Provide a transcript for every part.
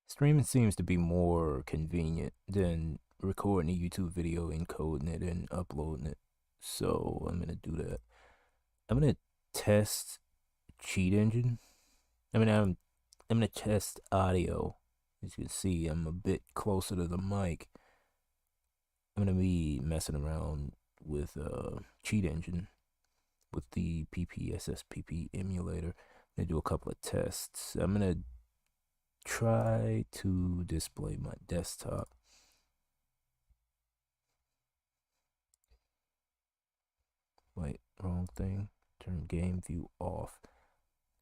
Streaming seems to be more convenient than recording a YouTube video, encoding it, and uploading it. So I'm gonna do that. I'm gonna test Cheat Engine. I'm gonna test audio. As you can see, I'm a bit closer to the mic. I'm gonna be messing around with Cheat Engine with the PPSSPP emulator. I'm gonna do a couple of tests. I'm gonna try to display my desktop. Wait, wrong thing. Turn game view off.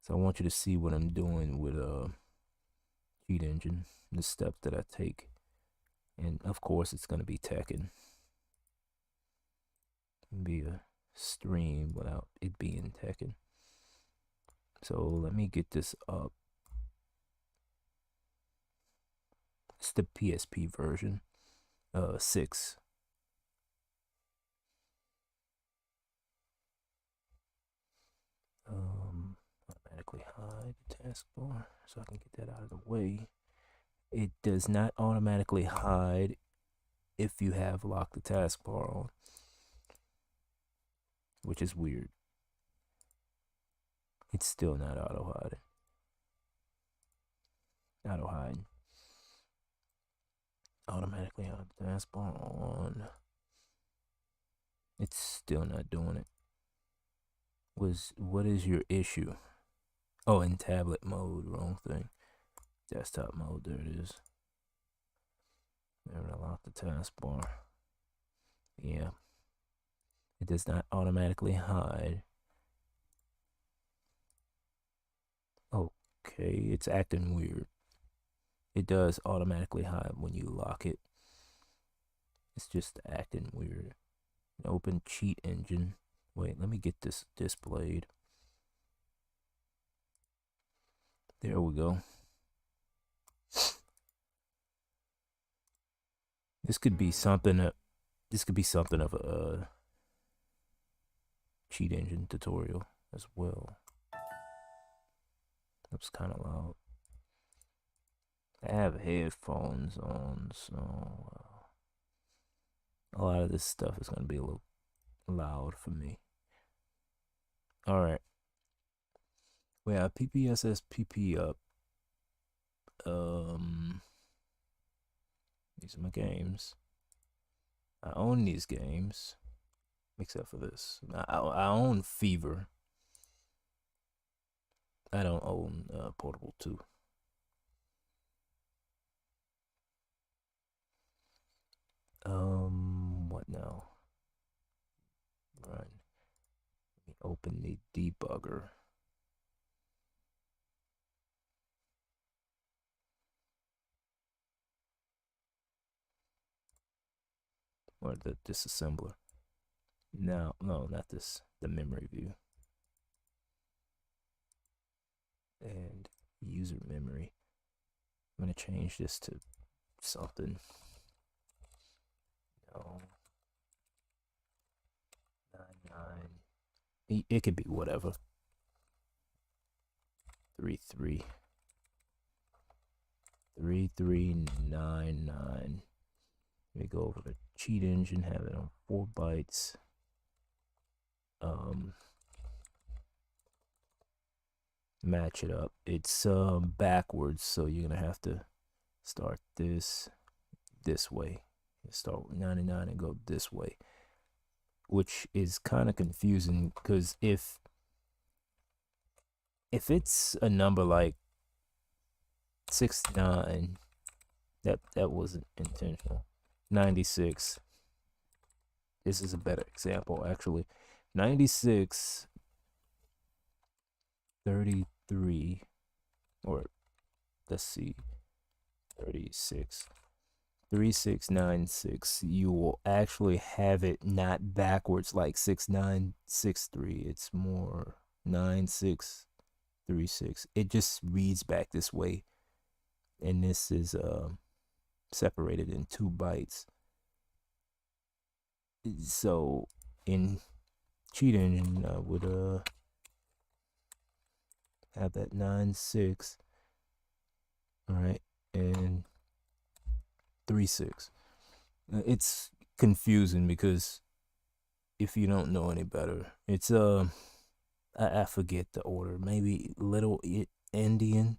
So I want you to see what I'm doing with Cheat Engine, the steps that I take. And of course it's gonna be Tekken. Be a stream without it being Tekken. So let me get this up. It's the PSP version. 6. Automatically hide the taskbar so I can get that out of the way. It does not automatically hide if you have locked the taskbar on, which is weird. It's still not auto hiding. Auto hiding. Automatically hide the taskbar on. It's still not doing it. What is your issue? Oh, in tablet mode, wrong thing. Desktop mode, there it is. Never lock the taskbar. Yeah. It does not automatically hide. Okay, it's acting weird. It does automatically hide when you lock it. It's just acting weird. Open Cheat Engine. Wait, let me get this displayed. There we go. This could be something of a Cheat Engine tutorial as well. That's kind of loud. I have headphones on, so a lot of this stuff is gonna be a little loud for me. All right, we have PPSSPP up. These are my games. I own these games, except for this. I own Fever. I don't own Portable 2. What now? Run. Let me open the debugger. Or the disassembler. No, not this. The memory view. And user memory. I'm gonna change this to something. No. 99. It could be whatever. 33. 3399. Let me go over the Cheat Engine, have it on 4 bytes. Match it up. It's backwards, so you're gonna have to start this way. Start with 99 and go this way, which is kind of confusing because if it's a number like 69, that wasn't intentional. 96. This is a better example actually. 96 33, or let's see, 36 3696. You will actually have it not backwards like 6963. It's more 9636. It just reads back this way, and this is separated in 2 bytes. So in Cheat Engine, I would have that 96. All right, and 3.6. It's confusing because if you don't know any better, it's I forget the order. Maybe Little Indian.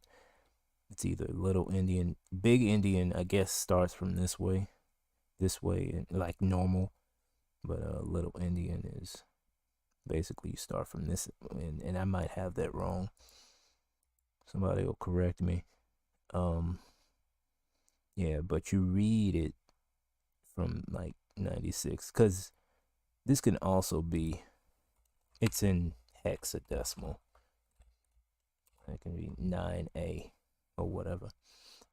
It's either Little Indian, Big Indian. I guess starts from this way, and like normal. But Little Indian is basically you start from this, and I might have that wrong. Somebody will correct me. Um, yeah, but you read it from like 96 because this can also be. It's in hexadecimal. It can be 9A or whatever.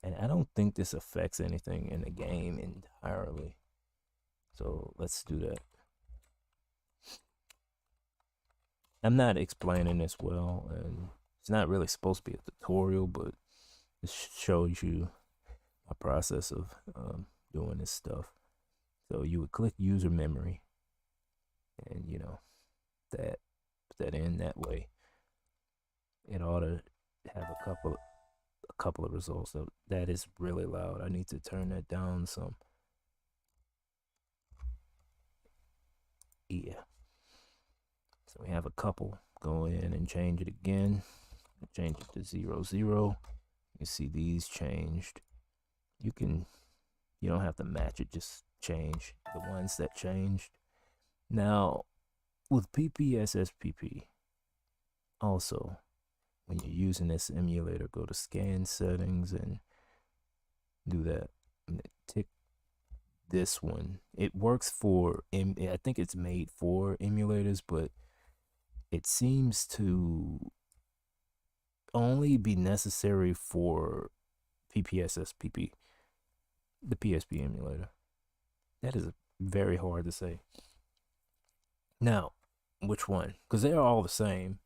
And I don't think this affects anything in the game entirely. So let's do that. I'm not explaining this well, and it's not really supposed to be a tutorial, but it shows you a process of doing this stuff. So you would click user memory, and that put that in that way. It ought to have a couple of results. So that is really loud. I need to turn that down some. Yeah. So we have a couple. Go in and change it again. Change it to 0, 0. You see these changed. You don't have to match it, just change the ones that changed. Now, with PPSSPP, also, when you're using this emulator, go to scan settings and do that. And tick this one. It works for, I think it's made for emulators, but it seems to only be necessary for PPSSPP, the PSP emulator. That is very hard to say. Now, which one? Because they are all the same.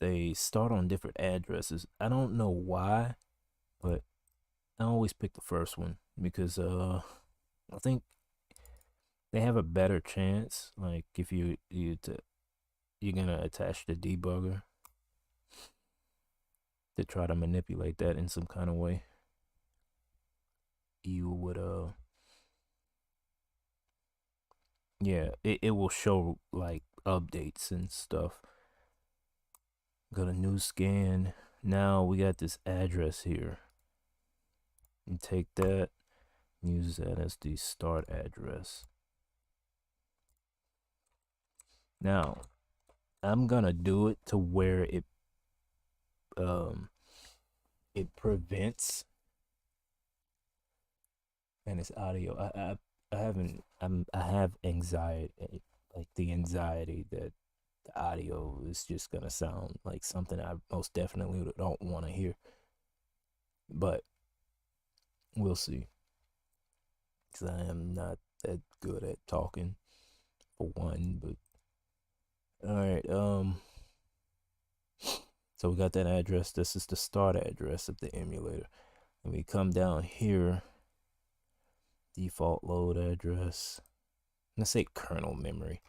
They start on different addresses. I don't know why, but I always pick the first one because I think they have a better chance. Like if you're gonna attach the debugger to try to manipulate that in some kind of way, you would yeah, it will show like updates and stuff. Got a new scan. Now we got this address here. And take that, use that as the start address. Now, I'm gonna do it to where it prevents, and it's audio. I have anxiety, like the anxiety that the audio is just gonna sound like something I most definitely don't want to hear. But we'll see, because I am not that good at talking, for one. But all right, so we got that address. This is the start address of the emulator. And we come down here, default load address. Let's say kernel memory.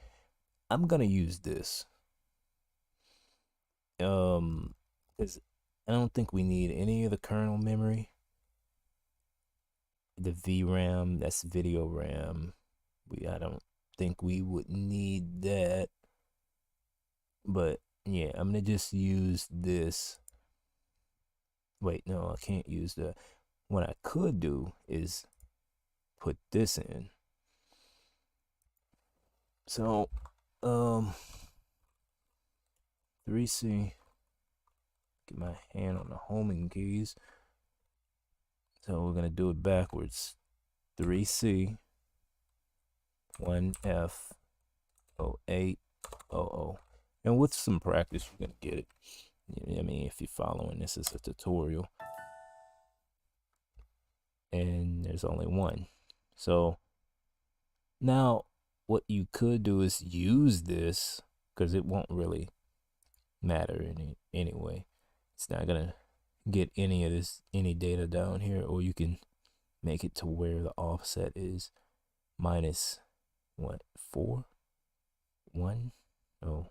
I'm gonna use this. Because I don't think we need any of the kernel memory. The VRAM, that's video RAM. I don't think we would need that. But yeah, I'm gonna just use this. Wait, no, I can't use that. What I could do is put this in. So, 3C. Get my hand on the homing keys. So we're gonna do it backwards. 3C, 1F, 08, 00. And with some practice, you're gonna get it. I mean, if you're following this as a tutorial. And there's only one. So now what you could do is use this, because it won't really matter anyway. It's not gonna get any data down here, or you can make it to where the offset is minus what, 4, 1. Oh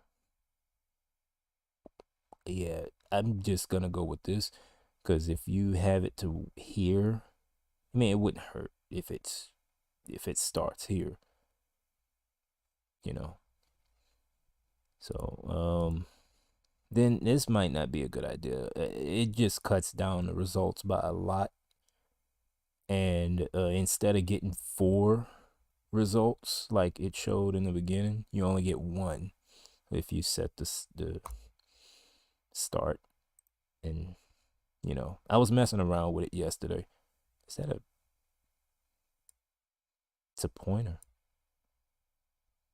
yeah, I'm just gonna go with this, because if you have it to here, I mean, it wouldn't hurt if it starts here, you know. So, then this might not be a good idea. It just cuts down the results by a lot. And instead of getting 4 results like it showed in the beginning, you only get 1 if you set the start. And you know, I was messing around with it yesterday. Is that it's a pointer?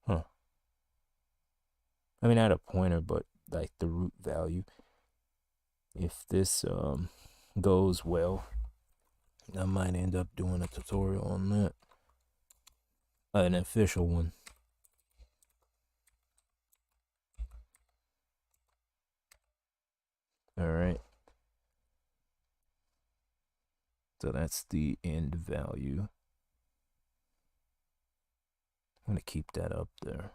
Huh. I mean, not a pointer, but like the root value. If this goes well, I might end up doing a tutorial on that. An official one. All right. So that's the end value. I'm gonna keep that up there.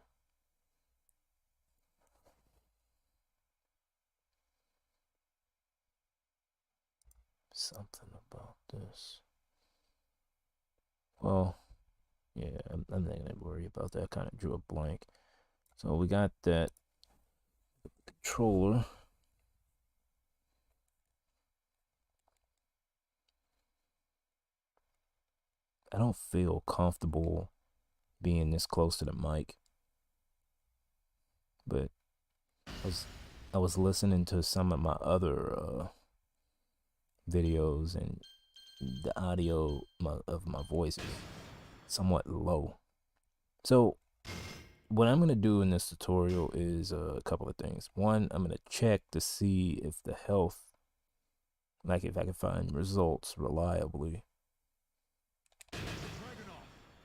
Something about this. Well, yeah, I'm not gonna worry about that. I kind of drew a blank. So we got that controller. I don't feel comfortable being this close to the mic, but I was listening to some of my other videos, and the audio of my voice is somewhat low. So what I'm gonna do in this tutorial is a couple of things. One, I'm gonna check to see if the health, like if I can find results reliably.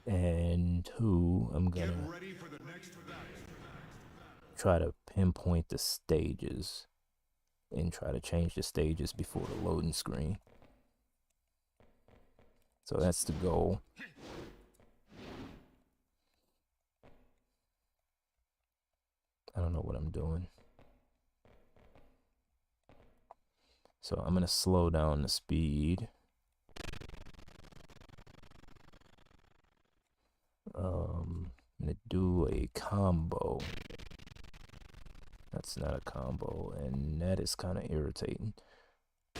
And 2, I'm gonna try to pinpoint the stages and try to change the stages before the loading screen. So that's the goal. I don't know what I'm doing. So I'm gonna slow down the speed. I'm gonna do a combo. That's not a combo, and that is kind of irritating.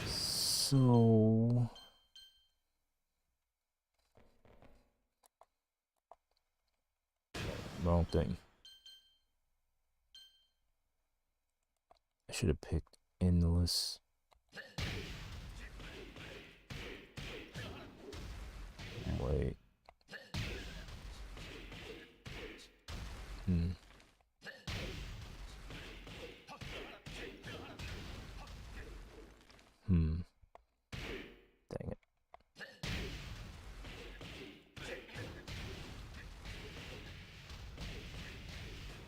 So wrong thing. I should have picked endless. Wait. Dang it.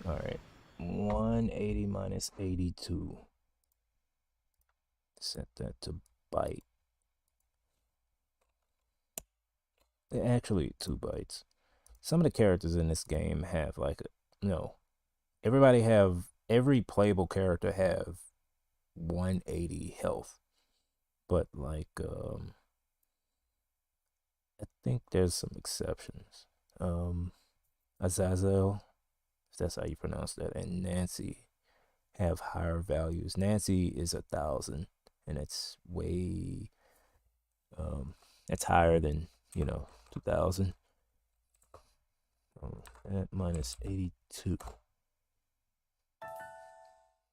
All right. 180 minus 82. Set that to byte. Actually, 2 bytes. Some of the characters in this game have like every playable character have 180 health, but like I think there's some exceptions. Azazel, if that's how you pronounce that, and Nancy have higher values. Nancy is 1,000, and it's way that's higher than 2,000. That minus 82.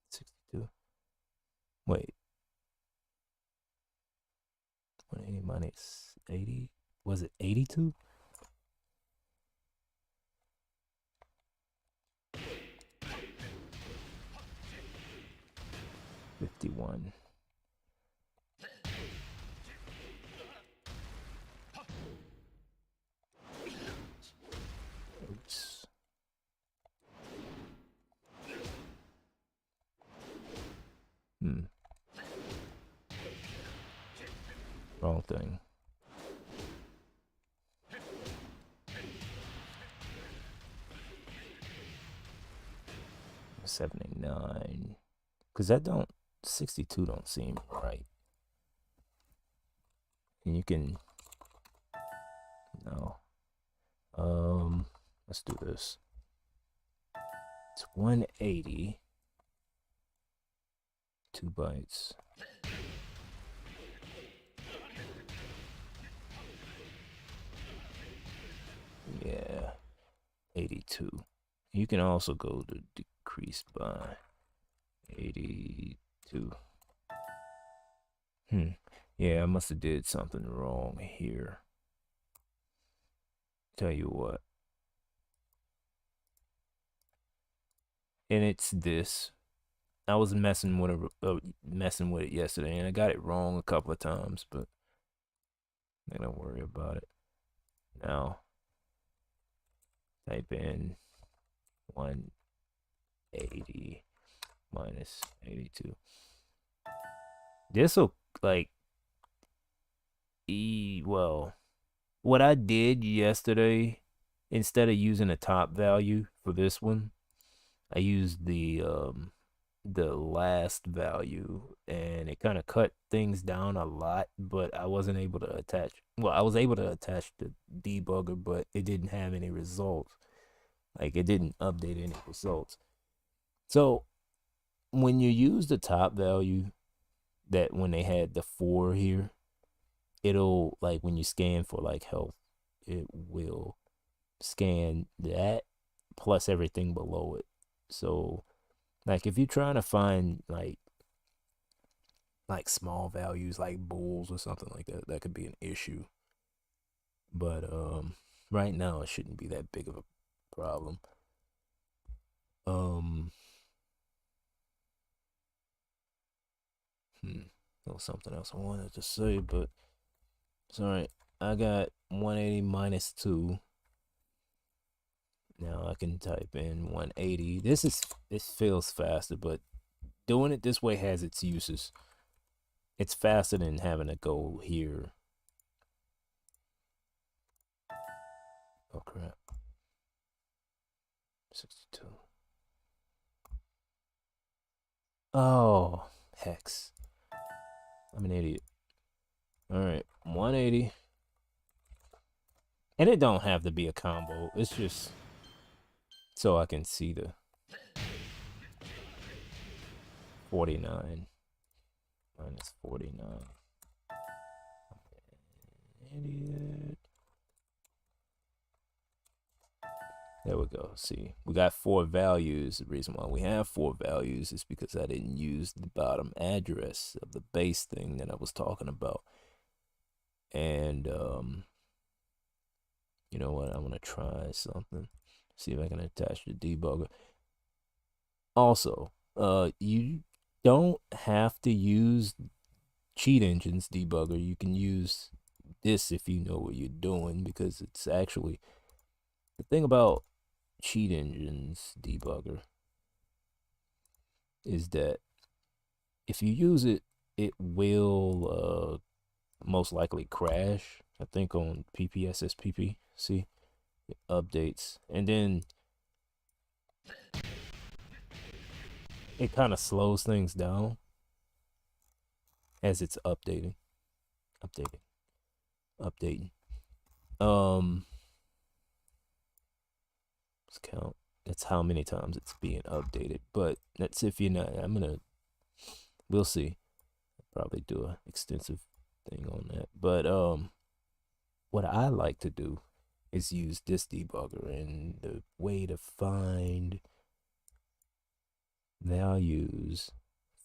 62. Wait. 180 minus 80. Was it 82? $51. Oops. Wrong thing. 79. Because 62 don't seem right. And you can No. Let's do this. It's 180. 2 bytes. Yeah. 82. You can also go to decrease by 82. Yeah, I must have did something wrong here. Tell you what. And it's this. I was messing with it yesterday, and I got it wrong a couple of times, but I don't worry about it. Now, type in 180 minus 82. This will like well, what I did yesterday, instead of using a top value for this one, I used the last value, and it kind of cut things down a lot, but I wasn't able to attach. Well, I was able to attach the debugger, but it didn't have any results. Like it didn't update any results. So when you use the top value, that when they had the 4 here, it'll like when you scan for like health, it will scan that plus everything below it. So like if you're trying to find like small values like bulls or something like that, that could be an issue. But right now it shouldn't be that big of a problem. Um There was something else I wanted to say, but it's all right. I got 180 minus 2. Now I can type in 180. This feels faster, but doing it this way has its uses. It's faster than having to go here. Oh crap. 62. Oh, hex. I'm an idiot. All right, 180. And it don't have to be a combo. It's just so I can see the 49 minus 49. Idiot. There we go. See, we got 4 values. The reason why we have 4 values is because I didn't use the bottom address of the base thing that I was talking about. And you know what? I'm gonna try something. See if I can attach the debugger. Also, you don't have to use Cheat Engine's debugger. You can use this if you know what you're doing, because it's actually the thing about Cheat Engine's debugger is that if you use it, it will most likely crash. I think on PPSSPP. See, it updates, and then it kind of slows things down as it's updating, updating. Um, let's count. That's how many times it's being updated. But that's if you're not. We'll see. I'll probably do an extensive thing on that. But what I like to do is use this debugger, and the way to find values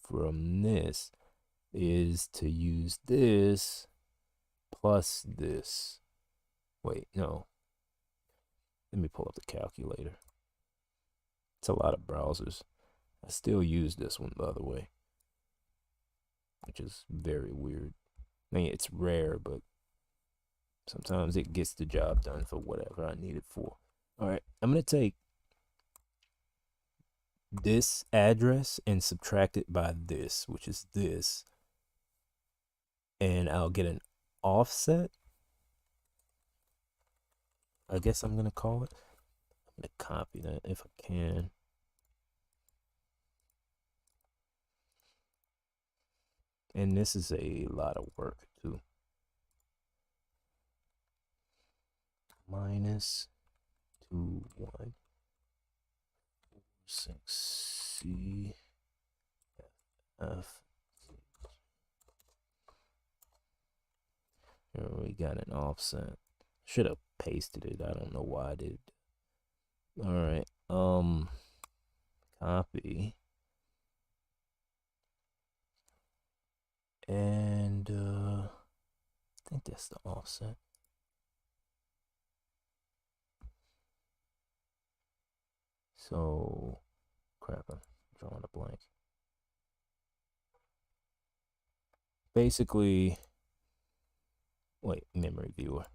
from this is to use this plus this. Wait, no. Let me pull up the calculator. It's a lot of browsers. I still use this one the other way, which is very weird. I mean, it's rare, but sometimes it gets the job done for whatever I need it for. All right, I'm going to take this address and subtract it by this, which is this, and I'll get an offset. I guess I'm going to call it. I'm going to copy that if I can. And this is a lot of work too. minus 2 1 6 C F. Here we got an offset. Should have pasted it. I don't know why I did. All right. Copy. And I think that's the offset. So crap, I'm drawing a blank. Basically, wait, memory viewer.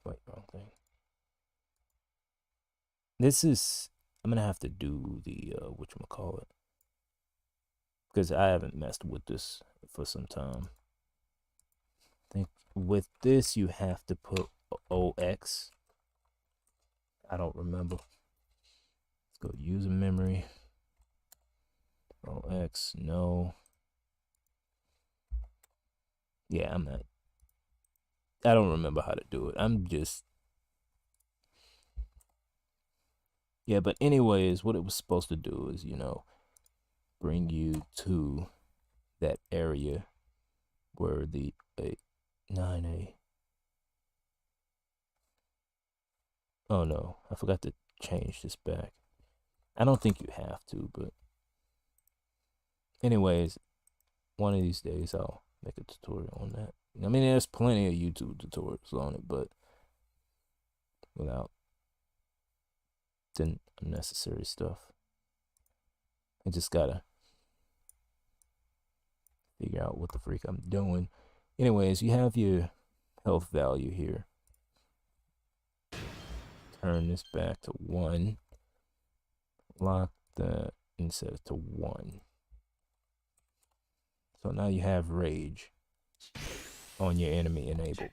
Wait, wrong thing. This is, I'm gonna have to do the whatchamacallit, because I haven't messed with this for some time. I think with this you have to put OX. I don't remember. Let's go user memory. OX, no. Yeah, I don't remember how to do it. Yeah, but anyways, what it was supposed to do is, bring you to that area where the 9A. Oh no, I forgot to change this back. I don't think you have to, but anyways, one of these days I'll make a tutorial on that. I mean, there's plenty of YouTube tutorials on it, but without the unnecessary stuff. I just gotta figure out what the freak I'm doing. Anyways, you have your health value here. Turn this back to 1. Lock that and set it to 1. So now you have rage on your enemy enabled.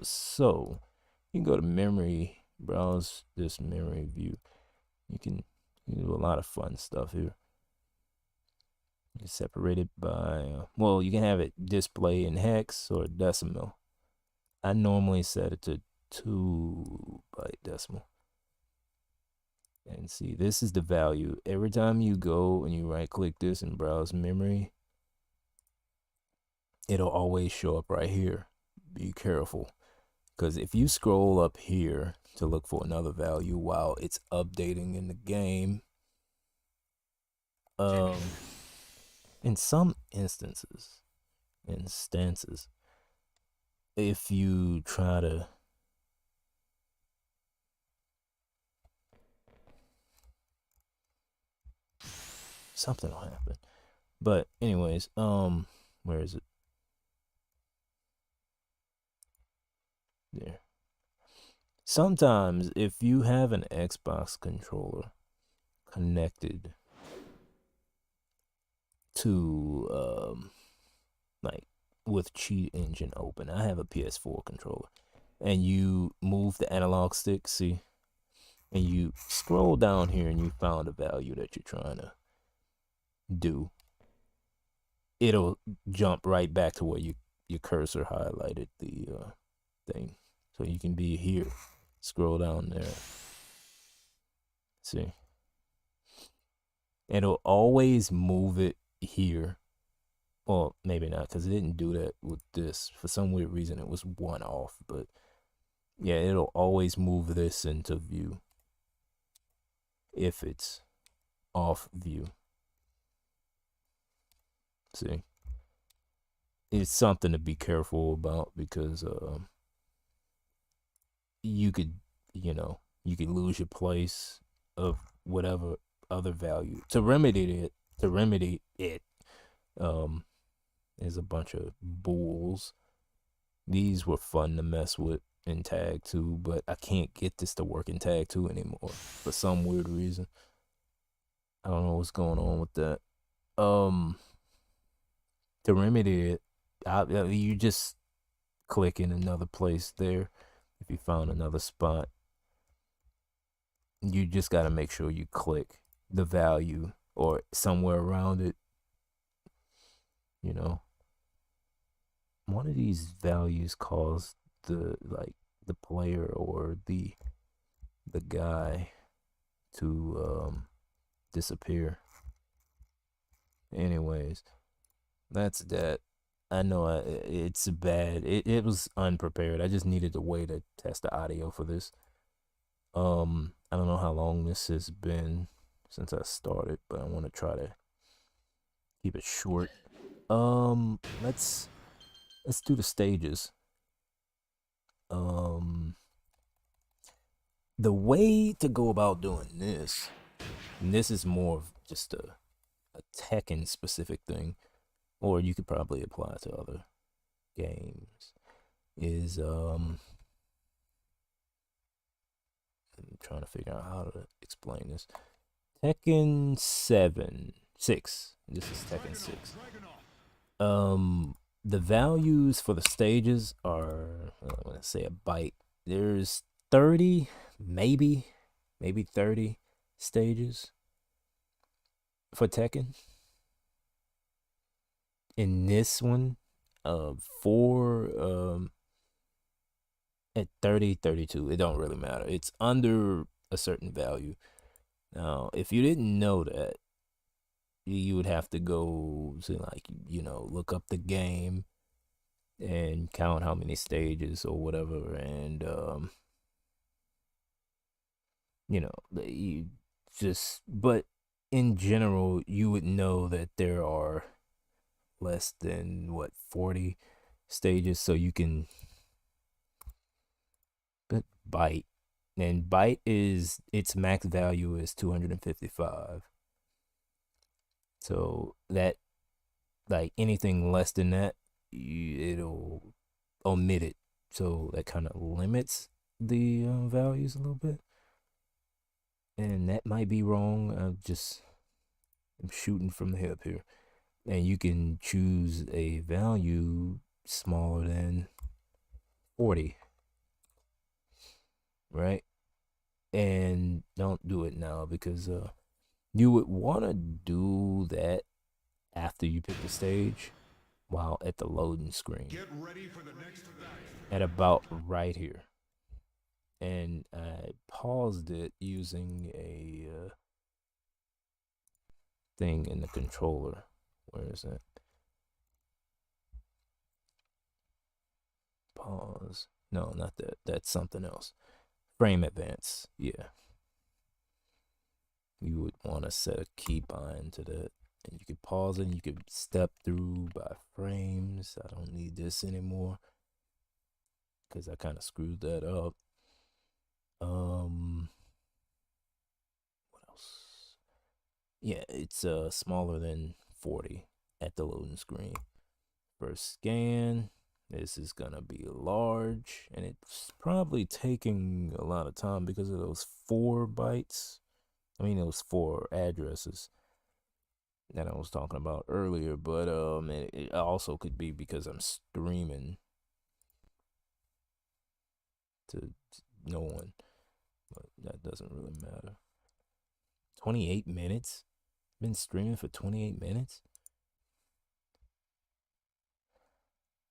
So you can go to memory, browse this memory view. You can do a lot of fun stuff here. You can separate it by, well, you can have it display in hex or decimal. I normally set it to 2 byte decimal. And see, this is the value. Every time you go and you right click this and browse memory, it'll always show up right here. Be careful, because if you scroll up here to look for another value while it's updating in the game, in some instances, if you try to something will happen. But anyways, where is it? There. Sometimes if you have an Xbox controller connected to like with Cheat Engine open, I have a PS4 controller, and you move the analog stick, see, and you scroll down here and you found a value that you're trying to do, it'll jump right back to where your cursor highlighted the thing. So you can be here, scroll down there, see, it'll always move it here. Well, maybe not, because it didn't do that with this. For some weird reason, it was 1 off, but yeah, it'll always move this into view if it's off view. See, it's something to be careful about, because you could lose your place of whatever other value. To remedy it, is a bunch of bulls. These were fun to mess with in Tag 2, but I can't get this to work in Tag 2 anymore for some weird reason. I don't know what's going on with that. To remedy it, you just click in another place there if you found another spot. you just got to make sure you click the value or somewhere around it, you know. One of these values cause the player or the guy to disappear. Anyways, that's that. I know it's bad. It was unprepared. I just needed a way to test the audio for this. I don't know how long this has been since I started, but I want to try to keep it short. Let's do the stages. Um, the way to go about doing this, and this is more of just a Tekken specific thing, or you could probably apply it to other games, is I'm trying to figure out how to explain this. Tekken 7, 6. This is Tekken 6. The values for the stages are, I'm gonna say a byte. There's 30, maybe 30 stages for Tekken. In this one, for at 30, 32, it don't really matter. It's under a certain value. Now, if you didn't know that, you would have to go to, like, look up the game and count how many stages or whatever, and you just, but in general, you would know that there are less than 40 stages, so you can byte, and byte is its max value is 255. So that, like, anything less than that, it'll omit it. So that kind of limits the values a little bit. And that might be wrong. I'm shooting from the hip here. And you can choose a value smaller than 40. Right? And don't do it now, because you would want to do that after you pick the stage, while at the loading screen. Get ready for the next at about right here. And I paused it using a thing in the controller. Where is it? Pause. No, not that. That's something else. Frame advance. Yeah. You would want to set a keybind to that. And you could pause it and you could step through by frames. I don't need this anymore, because I kind of screwed that up. What else? Yeah, it's smaller than 40 at the loading screen. First scan, this is gonna be large, and it's probably taking a lot of time because of those 4 bytes. I mean, those 4 addresses that I was talking about earlier, but it also could be because I'm streaming to no one, but that doesn't really matter. 28 minutes? Been streaming for 28 minutes?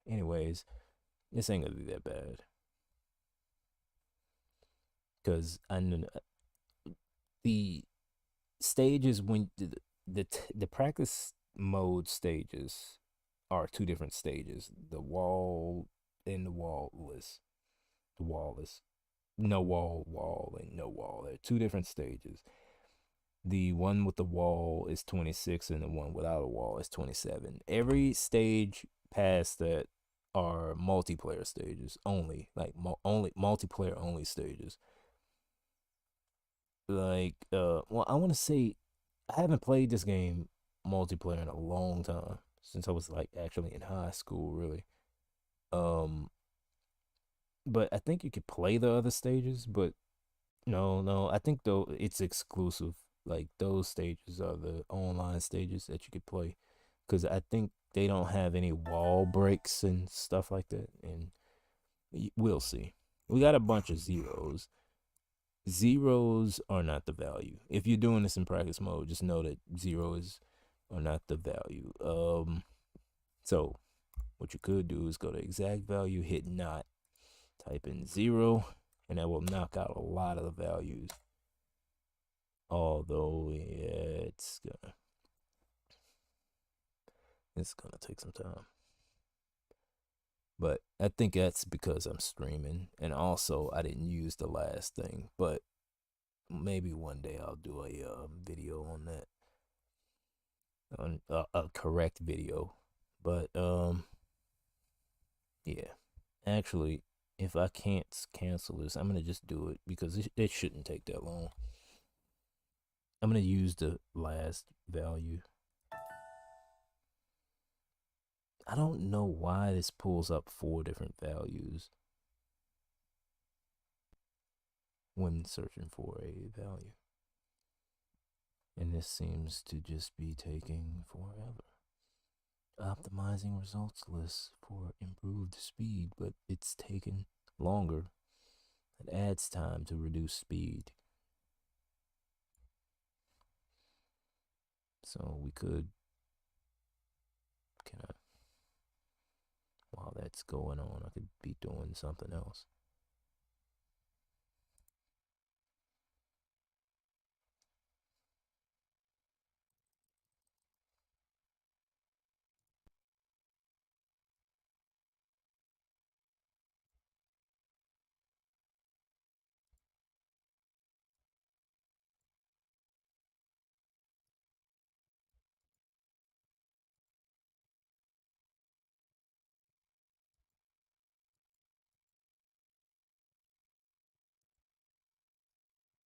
Anyways, this ain't gonna be that bad, because I know the stages, when the practice mode stages are 2 different stages: the wall and the wallless. The wallless, no wall and no wall. They're 2 different stages. The one with the wall is 26, and the one without a wall is 27. Every stage past that are multiplayer stages only, like only multiplayer only stages. Like, well, I want to say I haven't played this game multiplayer in a long time, since I was, like, actually in high school, really. Um, but I think you could play the other stages, but no, I think though it's exclusive. Like, those stages are the online stages that you could play, because I think they don't have any wall breaks and stuff like that. And we'll see. We got a bunch of zeros. zeros are not the value. If you're doing this in practice mode, just know that zeros are not the value. So what you could do is go to exact value, hit not, type in 0, and that will knock out a lot of the values. Although yeah, it's gonna take some time. But I think that's because I'm streaming, and also I didn't use the last thing. But maybe one day I'll do a video on that, on a correct video. But yeah, actually, if I can't cancel this, I'm gonna just do it because it shouldn't take that long. I'm gonna use the last value. I don't know why this pulls up 4 different values when searching for a value. And this seems to just be taking forever. Optimizing results lists for improved speed, but it's taken longer. It adds time to reduce speed. So we could kind of, while that's going on, I could be doing something else.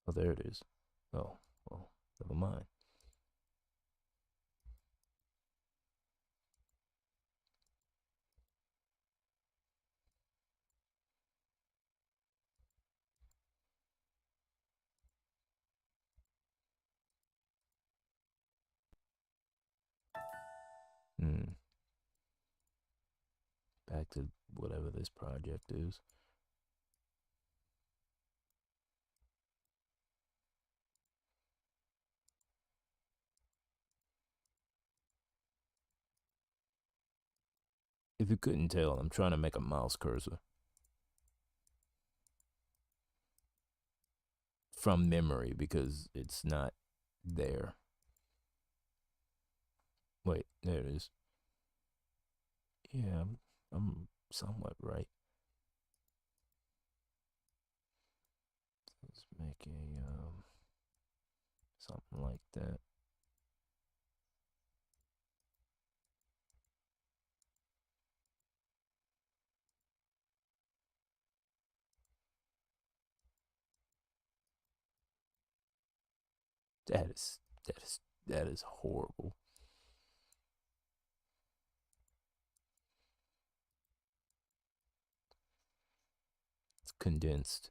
Oh, there it is. Oh, well, never mind. Back to whatever this project is. If you couldn't tell, I'm trying to make a mouse cursor from memory because it's not there. Wait, there it is. Yeah, I'm somewhat right. Let's make a something like that. That is that is horrible. It's condensed.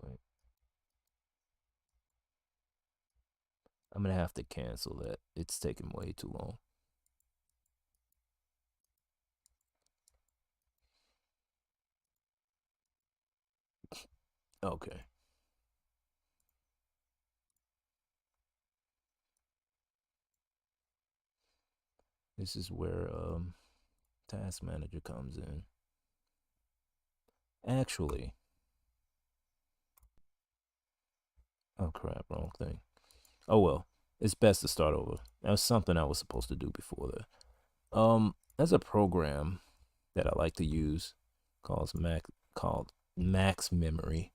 Wait, I'm gonna have to cancel that. It's taking way too long. Okay. This is where Task Manager comes in. Actually, oh crap, wrong thing. Oh well, it's best to start over. That was something I was supposed to do before that. There's a program that I like to use called Max Memory,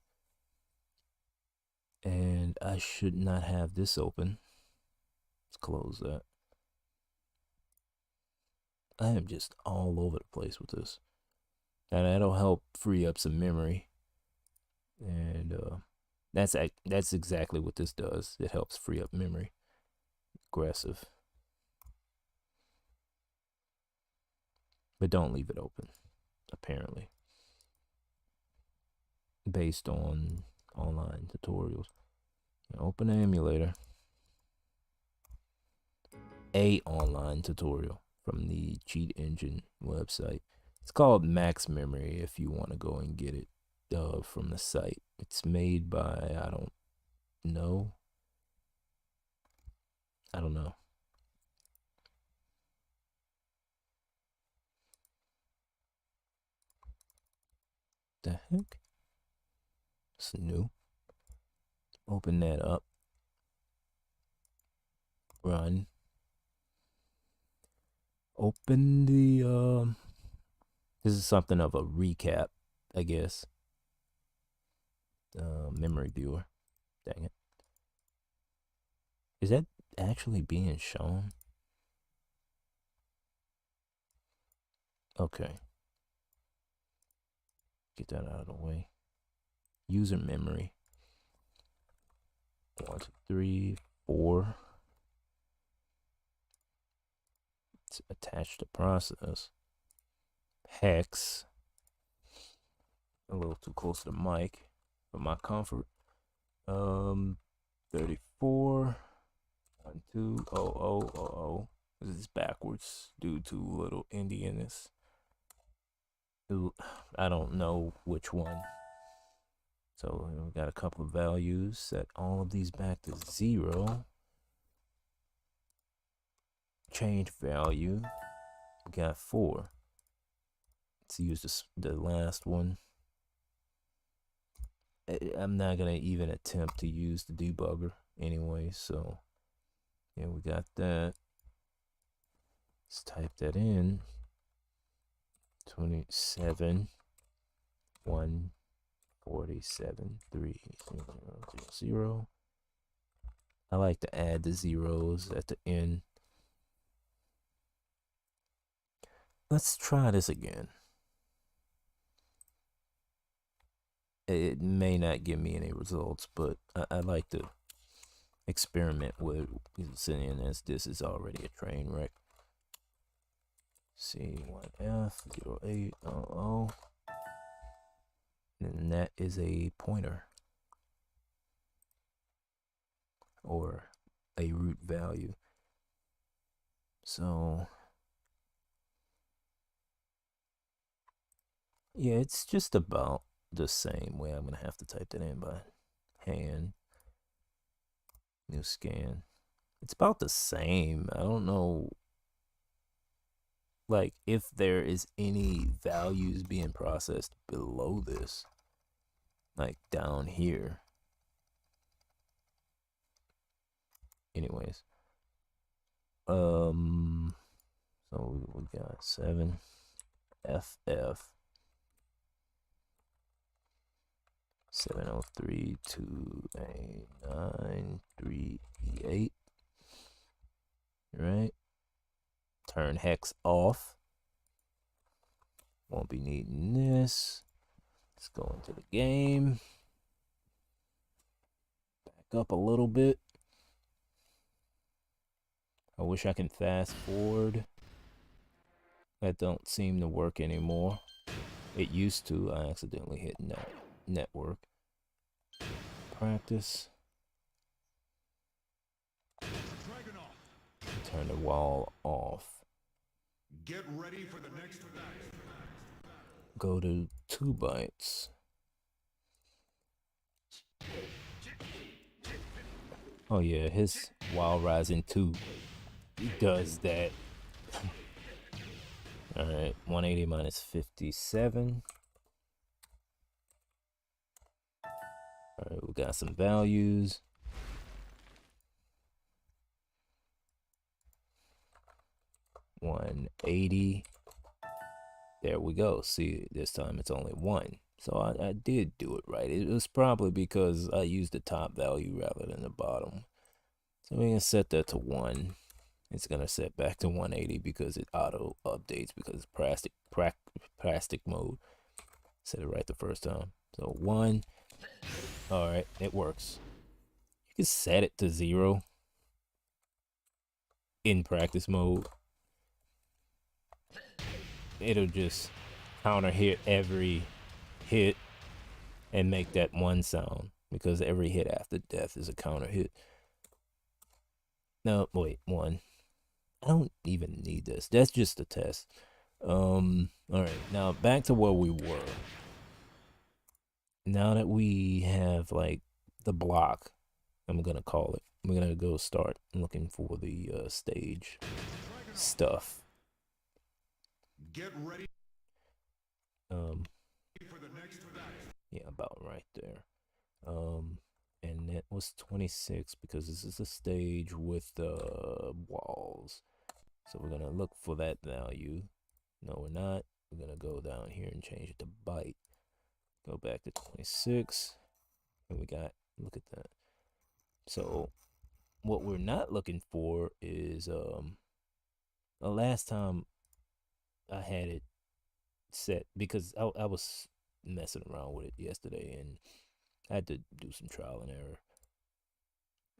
and I should not have this open. Let's close that. I am just all over the place with this, and that'll help free up some memory. And that's exactly what this does. It helps free up memory. Aggressive, but don't leave it open. Apparently, based on online tutorials. Open the emulator. a online tutorial from the Cheat Engine website. It's called Max Memory if you want to go and get it from the site. It's made by, I don't know. The heck? It's new. Open that up. Run. Open the this is something of a recap, I guess. Memory viewer. Dang it. Is that actually being shown? Okay. Get that out of the way. User memory. 1, 2, 3, 4. It's attached to process. Hex. A little too close to the mic for my comfort. 34. 1, 2, 0, 0, 0. This is backwards due to little Indianness. I don't know which one. So we got a couple of values. Set all of these back to 0. Change value. We got 4. Let's use the last one. I'm not gonna even attempt to use the debugger anyway. So yeah, we got that. Let's type that in. 27 147 3 0 0. I like to add the zeros at the end. Let's try this again. It may not give me any results, but I like to experiment with seeing as this is already a train wreck. C1F0800. And that is a pointer or a root value. So yeah, it's just about the same way. I'm gonna have to type that in by hand. New scan. It's about the same. I don't know, like, if there is any values being processed below this, like down here. Anyways, so we got 7 FF 703 2A9 3E8. Right? Turn hex off. Won't be needing this. Let's go into the game. Back up a little bit. I wish I can fast forward. That don't seem to work anymore. It used to. I accidentally hit network. Practice. Turn the wall off. Get ready for the next phase. Go to 2 bytes. Oh yeah, his Wild Rising 2 does that. Alright, 180 minus 57. Alright, we got some values. 180. There we go. See, this time it's only 1. So I did do it right. It was probably because I used the top value rather than the bottom. So we can set that to 1. It's gonna set back to 180 because it auto updates because it's plastic mode. Set it right the first time. So 1. All right, it works. You can set it to 0 in practice mode. It'll just counter hit every hit and make that 1 sound because every hit after death is a counter hit. No, wait, 1. I don't even need this. That's just a test. All right. Now back to where we were. Now that we have like the block, I'm gonna call it. We're gonna go start looking for the stage stuff. Get ready. Um, yeah, about right there. And it was 26 because this is a stage with walls. So we're gonna look for that value. No, we're not. We're gonna go down here and change it to byte. Go back to 26, and we got, look at that. So what we're not looking for is the last time I had it set, because I was messing around with it yesterday and I had to do some trial and error.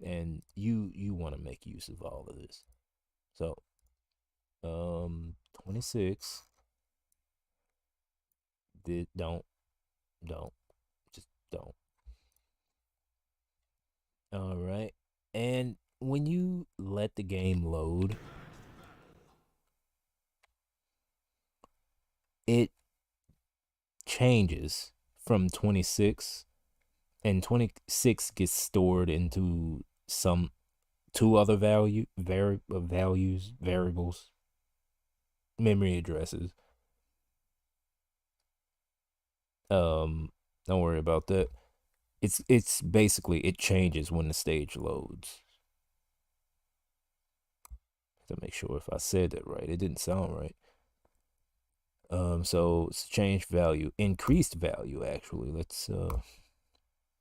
And you want to make use of all of this. So 26 did don't just don't. All right. And when you let the game load, it changes from 26, and 26 gets stored into some two other variables, memory addresses. Don't worry about that. It's basically, it changes when the stage loads. To make sure if I said that right. It didn't sound right. So it's change value, increased value actually. Let's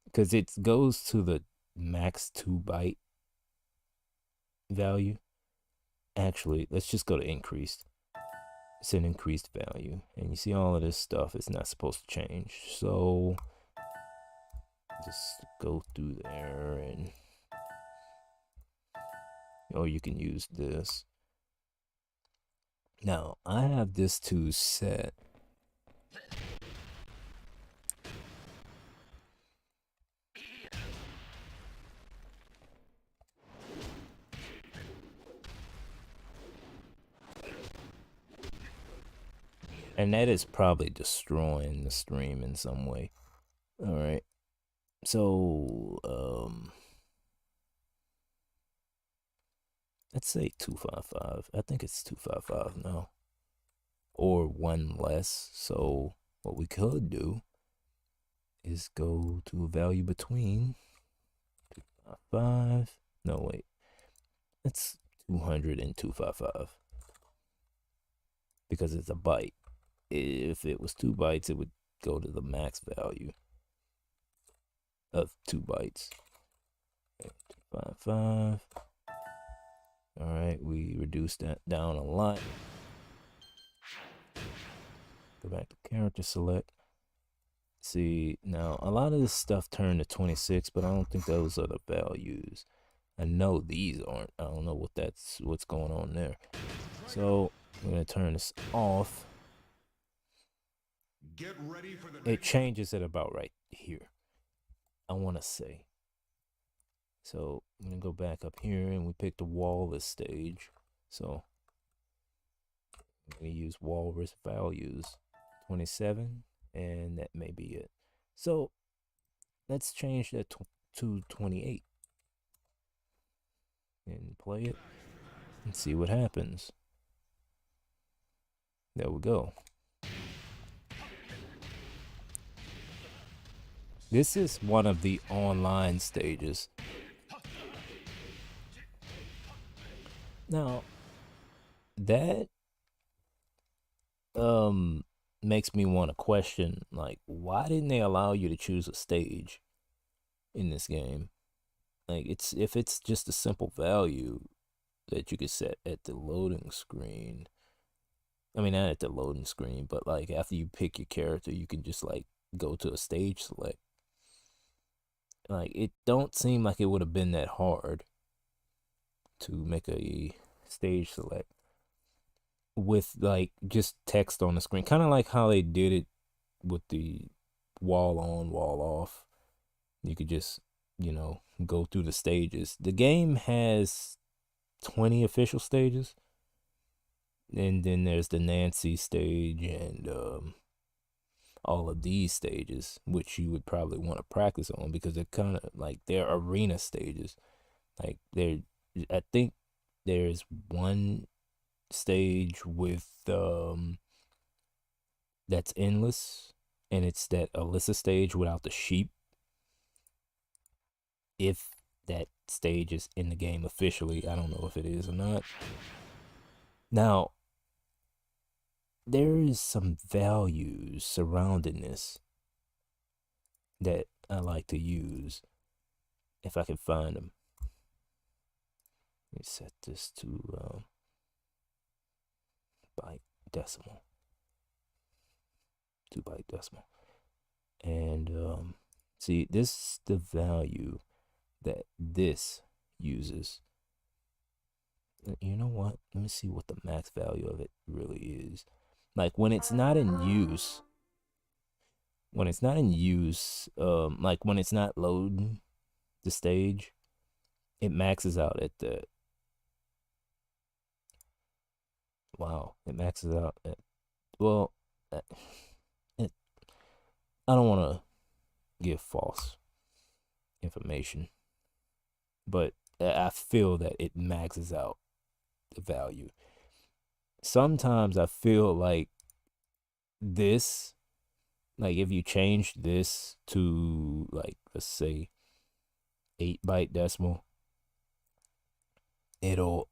because it goes to the max 2 byte value. Actually, let's just go to increased. It's an increased value, and you see all of this stuff is not supposed to change. So just go through there, and you can use this. Now I have this to set. And that is probably destroying the stream in some way. All right. So, let's say 255. I think it's 255 now. Or one less. So, what we could do is go to a value between 255. No, wait. It's 200 and 255. Because it's a byte. If it was 2 bytes, it would go to the max value of 2 bytes. 255. All right, we reduced that down a lot. Go back to character select. See, now a lot of this stuff turned to 26, but I don't think those are the values. I know these aren't. I don't know what's going on there. So I'm gonna turn this off. Get ready for the it changes at about right here, I want to say. So I'm gonna go back up here, and we pick the walrus stage. So I'm gonna use walrus values 27, and that may be it. So let's change that to 28 and play it and see what happens. There we go. This is one of the online stages. Now, that makes me want to question, like, why didn't they allow you to choose a stage in this game? Like, if it's just a simple value that you could set at the loading screen. I mean, not at the loading screen, but like after you pick your character, you can just like go to a stage select. Like, it don't seem like it would have been that hard to make a stage select with like just text on the screen, kind of like how they did it with the wall on, wall off. You could just, go through the stages. The game has 20 official stages. And then there's the Nancy stage and all of these stages, which you would probably want to practice on because they're kind of like they're arena stages. Like I think there's one stage with that's endless, and it's that Alyssa stage without the sheep. If that stage is in the game officially, I don't know if it is or not. Now, there is some values surrounding this that I like to use if I can find them. Let me set this to byte decimal, 2 byte decimal, and see, this is the value that this uses. You know what? Let me see what the max value of it really is. Like when it's not in use, like when it's not loading the stage, it maxes out at the wow, it maxes out at well, uh, it, I don't want to give false information, but I feel that it maxes out the value. Sometimes I feel like this, like if you change this to like let's say 8 byte decimal, it'll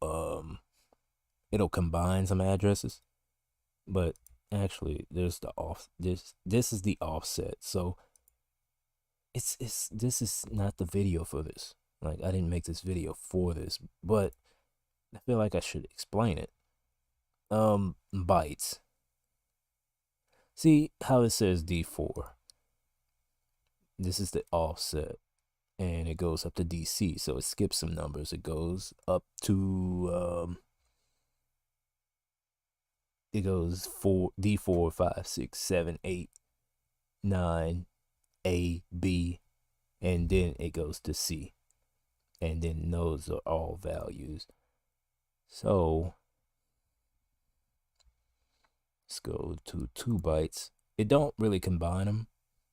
it'll combine some addresses. But actually there's the off this is the offset. So it's this is not the video for this. Like I didn't make this video for this, but I feel like I should explain it. Bytes. See how it says D4. This is the offset, and it goes up to DC, so it skips some numbers. It goes up to it goes D4, 5, 6, 7, 8, 9, A, B, and then it goes to C. And then those are all values. So let's go to 2 bytes. It don't really combine them.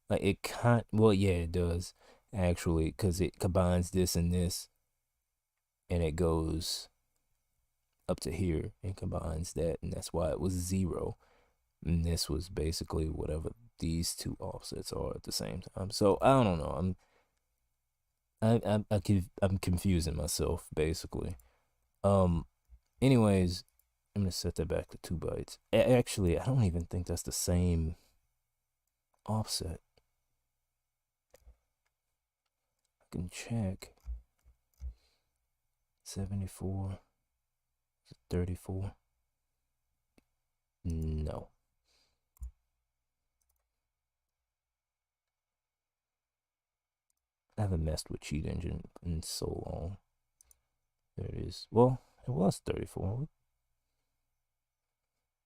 Like it can't, well, yeah, it does actually, because it combines this and this, and it goes up to here and combines that, and that's why it was 0. And this was basically whatever these two offsets are at the same time. So I don't know. I'm confusing myself basically. Anyways, I'm gonna set that back to 2 bytes. Actually, I don't even think that's the same offset. I can check. 74, 34. No. I haven't messed with Cheat Engine in so long. There it is. Well, it was 34.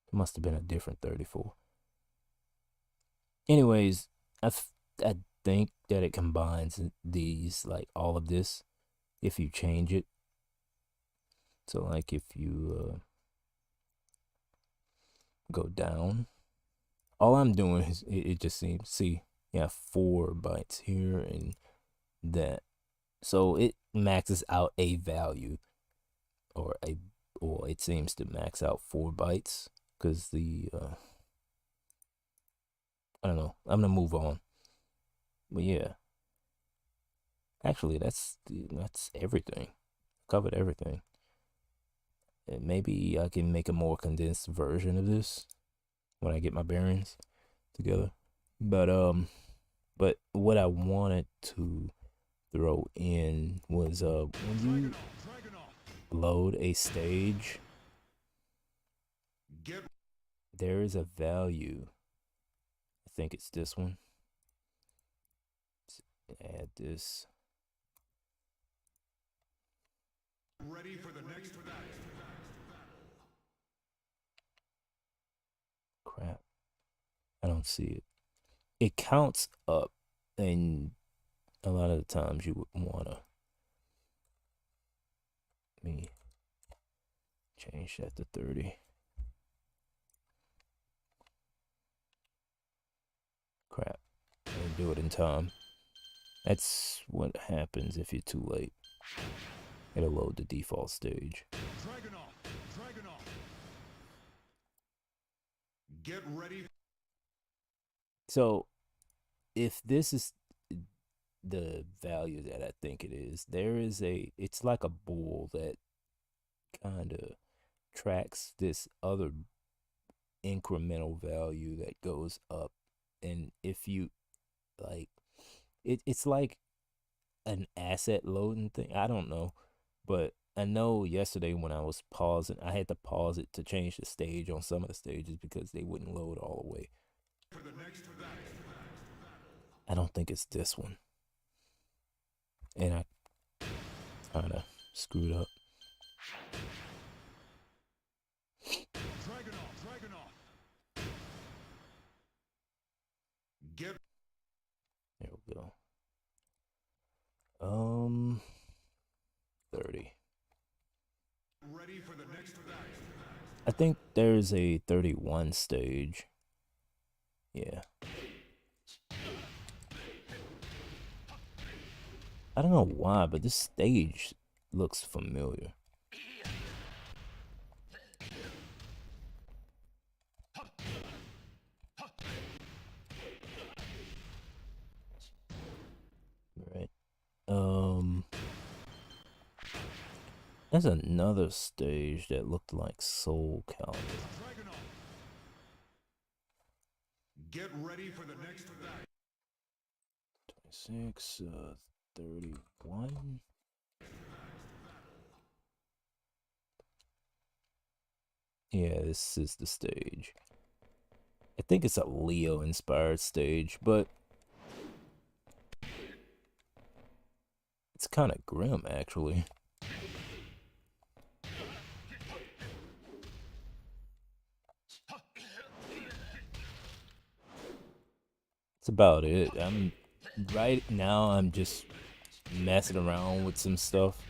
It must have been a different 34. Anyways, I think that it combines these, like all of this, if you change it. So like if you go down, all I'm doing is it just seems, see, yeah, 4 bytes here and that. So it maxes out a value, or it seems to max out 4 bytes because the I don't know. I'm gonna move on. But yeah, actually that's everything. Covered everything. And maybe I can make a more condensed version of this when I get my bearings together. But what I wanted to throw in was when you load a stage, there is a value. I think it's this one. Let's add this. Ready for the next battle. Crap. I don't see it. It counts up, and a lot of the times you would wanna me change that to 30. do it in time. That's what happens if you're too late. It'll load the default stage. Dragunov, Dragunov. Get ready. So, if this is the value that I think it is, it's like a bull that kind of tracks this other incremental value that goes up. And if you like, it's like an asset loading thing. I don't know, but I know yesterday when I was pausing, I had to pause it to change the stage on some of the stages because they wouldn't load all the way. I don't think it's this one, and I kind of screwed up. Dragunov, Dragunov. Get There we go. 30. ready for the next attack. I think there's a 31 stage. Yeah. I don't know why, but this stage looks familiar. Right. There's another stage that looked like Soul Calibur. Dragunov. Get ready for the next attack. 26, 31. Yeah, this is the stage. I think it's a Leo inspired stage, but it's kind of grim actually. That's about it. Right now I'm just messing around with some stuff.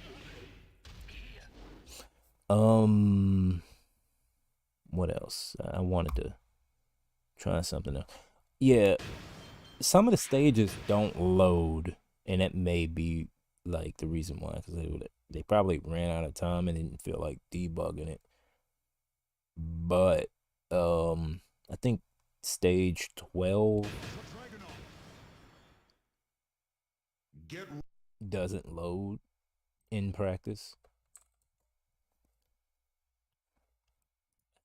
What else? I wanted to try something else. Yeah, some of the stages don't load, and that may be like the reason why, because they probably ran out of time and didn't feel like debugging it. But I think stage 12 Dragunov. Get doesn't load in practice.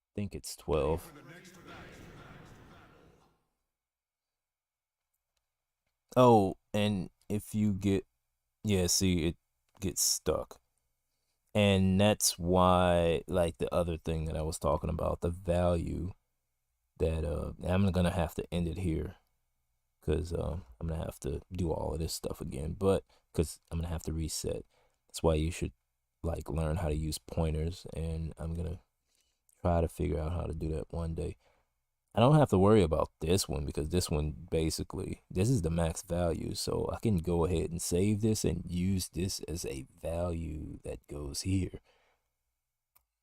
I think it's 12. for the next attack. Oh, and if you yeah, see, it gets stuck. And that's why, like the other thing that I was talking about, the value that I'm gonna have to end it here because I'm gonna have to do all of this stuff again, but because I'm gonna have to reset. That's why you should like learn how to use pointers, and I'm gonna try to figure out how to do that one day. I don't have to worry about this one because this one basically, this is the max value. So I can go ahead and save this and use this as a value that goes here.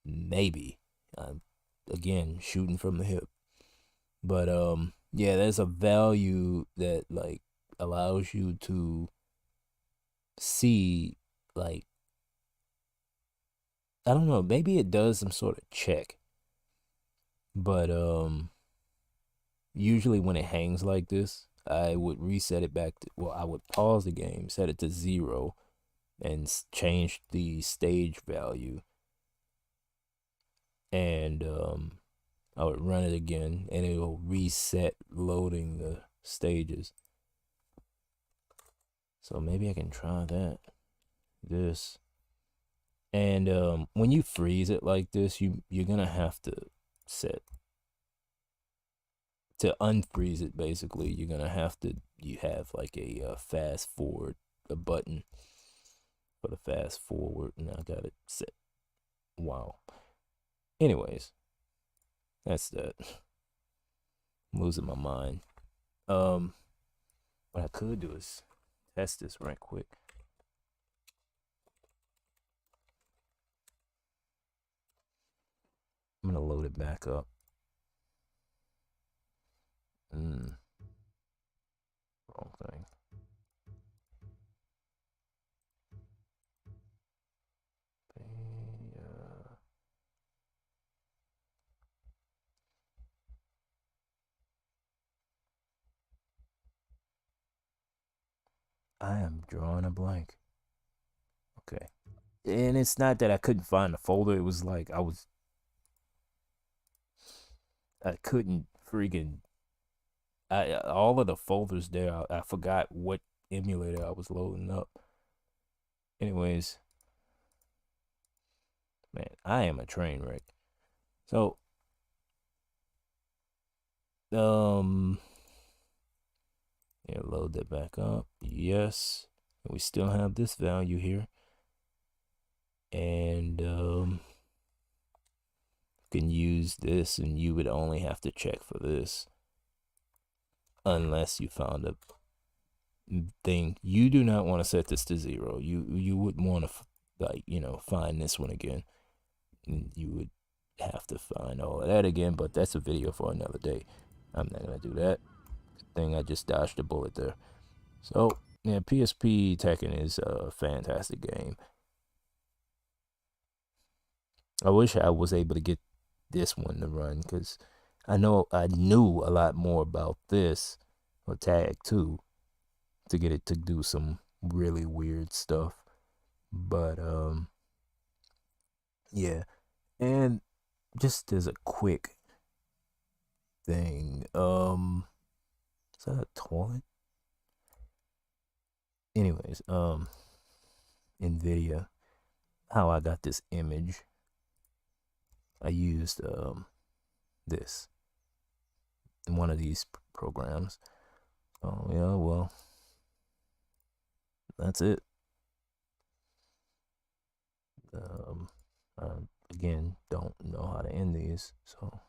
Maybe. I'm again shooting from the hip. But yeah, there's a value that like allows you to see like I don't know, maybe it does some sort of check. But usually when it hangs like this, I would reset it back to, well, I would pause the game, set it to 0, and change the stage value. And I would run it again, and it'll reset loading the stages. So maybe I can try this. And when you freeze it like this, you're gonna have to set to unfreeze it. Basically, you're gonna have to you have like a fast forward, a button for the fast forward, and I got it set. Wow. Anyways, that's that. I'm losing my mind. What I could do is test this right quick. I'm gonna load it back up. Wrong thing. I am drawing a blank. Okay. And it's not that I couldn't find the folder. It was like I couldn't freaking all of the folders there. I forgot what emulator I was loading up. Anyways, man, I am a train wreck. So, yeah, load that back up. Yes, we still have this value here, and can use this, and you would only have to check for this, unless you found a thing. You do not want to set this to 0. You wouldn't want to find this one again. And you would have to find all of that again, but that's a video for another day. I'm not gonna do that. Thing I just dodged a bullet there. So yeah, PSP Tekken is a fantastic game. I wish I was able to get this one to run, because I know I knew a lot more about this or Tag 2 to get it to do some really weird stuff. But yeah. And just as a quick thing, is that a toilet? Anyways, NVIDIA, how I got this image, I used this in one of these programs. Oh yeah, well, that's it. I again don't know how to end these, so